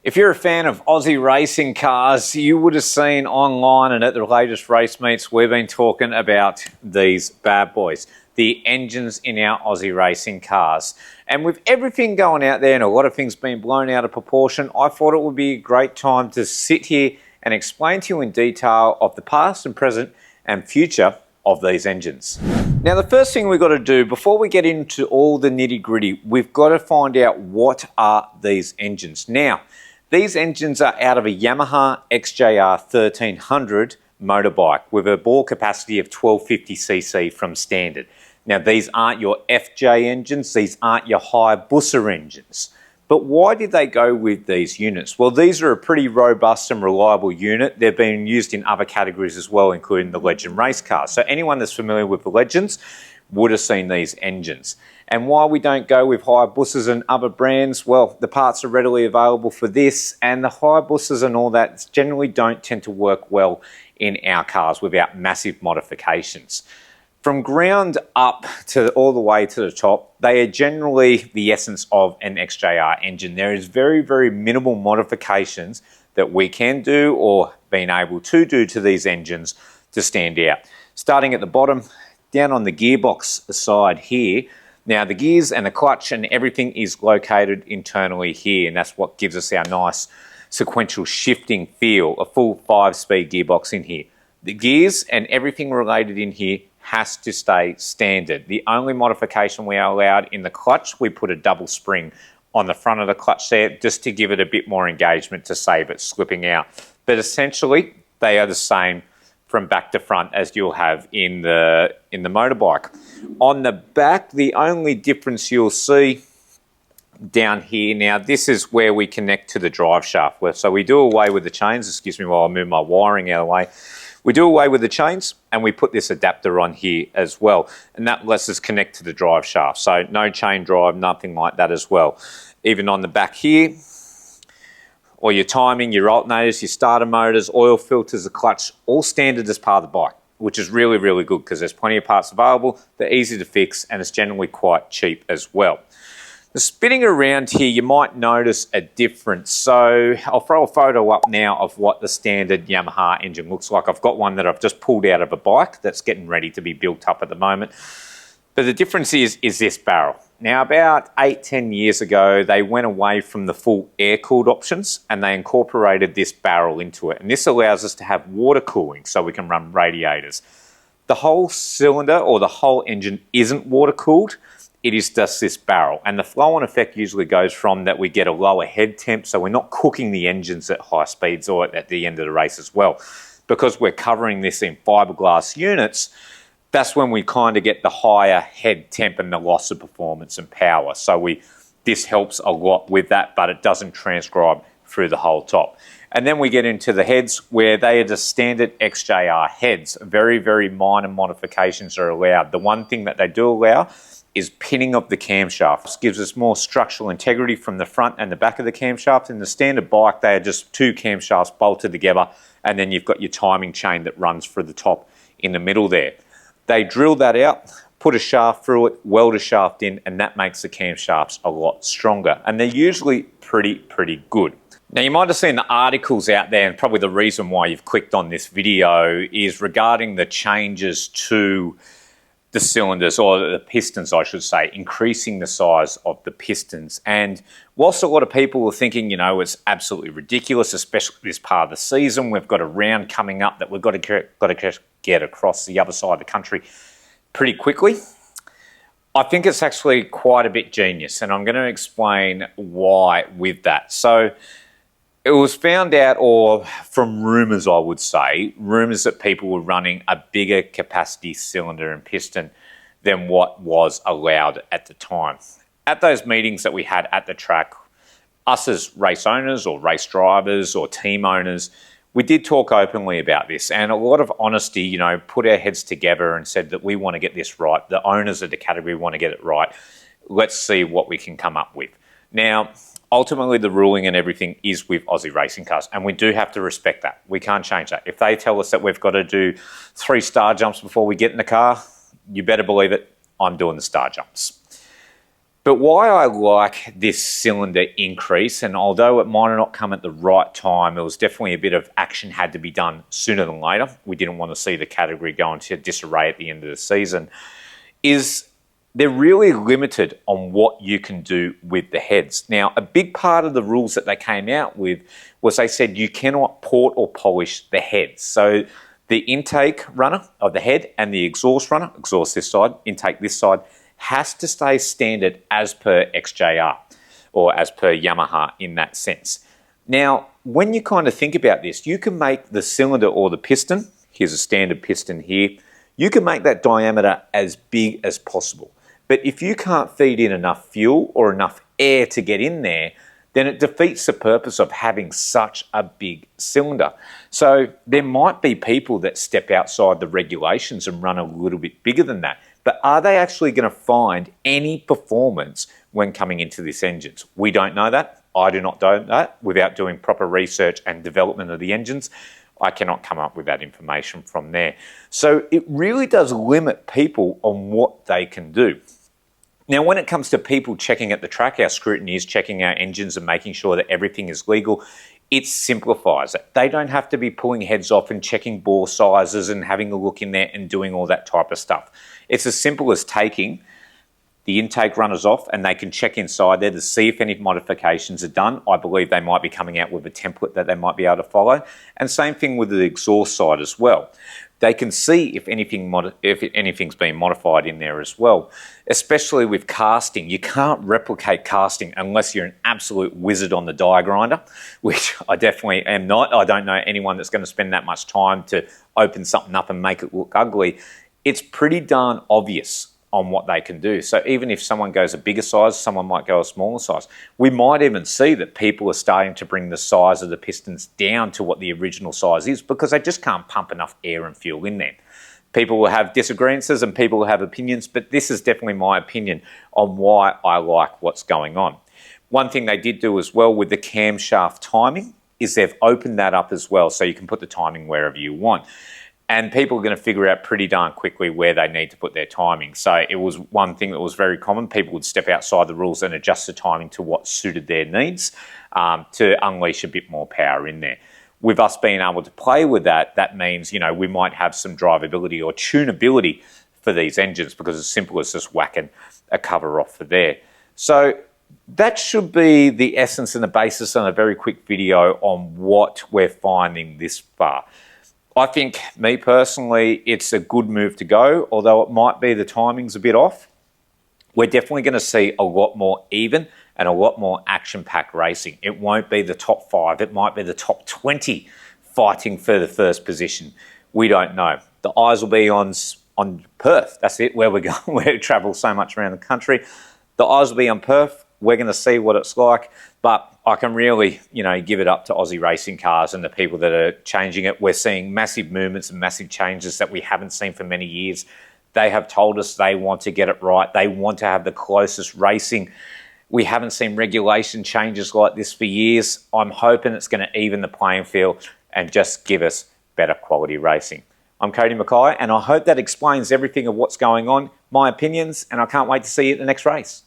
If you're a fan of Aussie Racing Cars, you would have seen online and at the latest race meets, we've been talking about these bad boys, the engines in our Aussie Racing Cars. And with everything going out there and a lot of things being blown out of proportion, I thought it would be a great time to sit here and explain to you in detail of the past and present and future of these engines. Now, the first thing we've got to do before we get into all the nitty gritty, we've got to find out what are these engines. Now, these engines are out of a Yamaha XJR 1300 motorbike with a bore capacity of 1250cc from standard. Now, these aren't your FJ engines, these aren't your Hayabusa engines. But why did they go with these units? Well, these are a pretty robust and reliable unit. They've been used in other categories as well, including the Legend race cars. So anyone that's familiar with the Legends would have seen these engines. And why we don't go with Hayabusas and other brands, well, the parts are readily available for this, and the Hayabusas and all that generally don't tend to work well in our cars without massive modifications. From ground up to all the way to the top, they are generally the essence of an XJR engine. There is very, very minimal modifications that we can do or been able to do to these engines to stand out. Starting at the bottom, down on the gearbox side here, now the gears and the clutch and everything is located internally here, and that's what gives us our nice sequential shifting feel, a full 5-speed gearbox in here. The gears and everything related in here has to stay standard. The only modification we are allowed in the clutch, we put a double spring on the front of the clutch there just to give it a bit more engagement to save it slipping out. But essentially, they are the same from back to front as you'll have in the motorbike. On the back, the only difference you'll see down here, now this is where we connect to the drive shaft. So we do away with the chains, excuse me while I move my wiring out of the way. We do away with the chains and we put this adapter on here as well, and that lets us connect to the drive shaft. So no chain drive, nothing like that as well. Even on the back here, or your timing, your alternators, your starter motors, oil filters, the clutch, all standard as part of the bike, which is really, really good because there's plenty of parts available, they're easy to fix, and it's generally quite cheap as well. The spinning around here, you might notice a difference. So I'll throw a photo up now of what the standard Yamaha engine looks like. I've got one that I've just pulled out of a bike that's getting ready to be built up at the moment. But the difference is this barrel. Now, about 8-10 years ago, they went away from the full air-cooled options and they incorporated this barrel into it. And this allows us to have water cooling so we can run radiators. The whole cylinder or the whole engine isn't water-cooled. It is just this barrel. And the flow-on effect usually goes from that we get a lower head temp, so we're not cooking the engines at high speeds or at the end of the race as well. Because we're covering this in fiberglass units, that's when we kind of get the higher head temp and the loss of performance and power. So this helps a lot with that, but it doesn't transcribe through the whole top. And then we get into the heads where they are the standard XJR heads. Very, very minor modifications are allowed. The one thing that they do allow is pinning of the camshaft. This gives us more structural integrity from the front and the back of the camshaft. In the standard bike, they are just two camshafts bolted together, and then you've got your timing chain that runs through the top in the middle there. They drill that out, put a shaft through it, weld a shaft in, and that makes the camshafts a lot stronger. And they're usually pretty good. Now, you might have seen the articles out there, and probably the reason why you've clicked on this video is regarding the changes to the cylinders, or the pistons, I should say, increasing the size of the pistons. And whilst a lot of people are thinking, you know, it's absolutely ridiculous, especially this part of the season, we've got a round coming up that we've got to get across the other side of the country pretty quickly, I think it's actually quite a bit genius, and I'm going to explain why with that. So it was found out, or from rumours I would say, rumours that people were running a bigger capacity cylinder and piston than what was allowed at the time. At those meetings that we had at the track, us as race owners or race drivers or team owners, we did talk openly about this, and a lot of honesty, you know, put our heads together and said that we want to get this right. The owners of the category want to get it right. Let's see what we can come up with. Now, ultimately, the ruling and everything is with Aussie Racing Cars, and we do have to respect that. We can't change that. If they tell us that we've got to do 3 star jumps before we get in the car, you better believe it, I'm doing the star jumps. But why I like this cylinder increase, and although it might not come at the right time, it was definitely a bit of action had to be done sooner than later. We didn't want to see the category go into disarray at the end of the season, is they're really limited on what you can do with the heads. Now, a big part of the rules that they came out with was they said you cannot port or polish the heads. So the intake runner of the head and the exhaust runner, exhaust this side, intake this side, has to stay standard as per XJR or as per Yamaha in that sense. Now, when you kind of think about this, you can make the cylinder or the piston, here's a standard piston here, you can make that diameter as big as possible. But if you can't feed in enough fuel or enough air to get in there, then it defeats the purpose of having such a big cylinder. So there might be people that step outside the regulations and run a little bit bigger than that. But are they actually going to find any performance when coming into this engine? We don't know that. I do not know that. Without doing proper research and development of the engines, I cannot come up with that information from there. So it really does limit people on what they can do. Now, when it comes to people checking at the track, our scrutiny is checking our engines and making sure that everything is legal. It simplifies it. They don't have to be pulling heads off and checking bore sizes and having a look in there and doing all that type of stuff. It's as simple as taking the intake runners off and they can check inside there to see if any modifications are done. I believe they might be coming out with a template that they might be able to follow. And same thing with the exhaust side as well. They can see if anything's been modified in there as well. Especially with casting, you can't replicate casting unless you're an absolute wizard on the die grinder, which I definitely am not. I don't know anyone that's going to spend that much time to open something up and make it look ugly. It's pretty darn obvious on what they can do. So even if someone goes a bigger size, someone might go a smaller size. We might even see that people are starting to bring the size of the pistons down to what the original size is because they just can't pump enough air and fuel in there. People will have disagreements and people will have opinions, but this is definitely my opinion on why I like what's going on. One thing they did do as well with the camshaft timing is they've opened that up as well, so you can put the timing wherever you want. And people are going to figure out pretty darn quickly where they need to put their timing. So it was one thing that was very common. People would step outside the rules and adjust the timing to what suited their needs to unleash a bit more power in there. With us being able to play with that, that means, you know, we might have some drivability or tunability for these engines because it's simple as just whacking a cover off for there. So that should be the essence and the basis on a very quick video on what we're finding this far. I think, me personally, it's a good move to go, although it might be the timing's a bit off. We're definitely going to see a lot more even and a lot more action-packed racing. It won't be the top 5. It might be the top 20 fighting for the first position. We don't know. The eyes will be on Perth. That's it, where we're going. We travel so much around the country. The eyes will be on Perth. We're going to see what it's like, but I can really, you know, give it up to Aussie Racing Cars and the people that are changing it. We're seeing massive movements and massive changes that we haven't seen for many years. They have told us they want to get it right. They want to have the closest racing. We haven't seen regulation changes like this for years. I'm hoping it's going to even the playing field and just give us better quality racing. I'm Cody Mackay, and I hope that explains everything of what's going on, my opinions, and I can't wait to see you at the next race.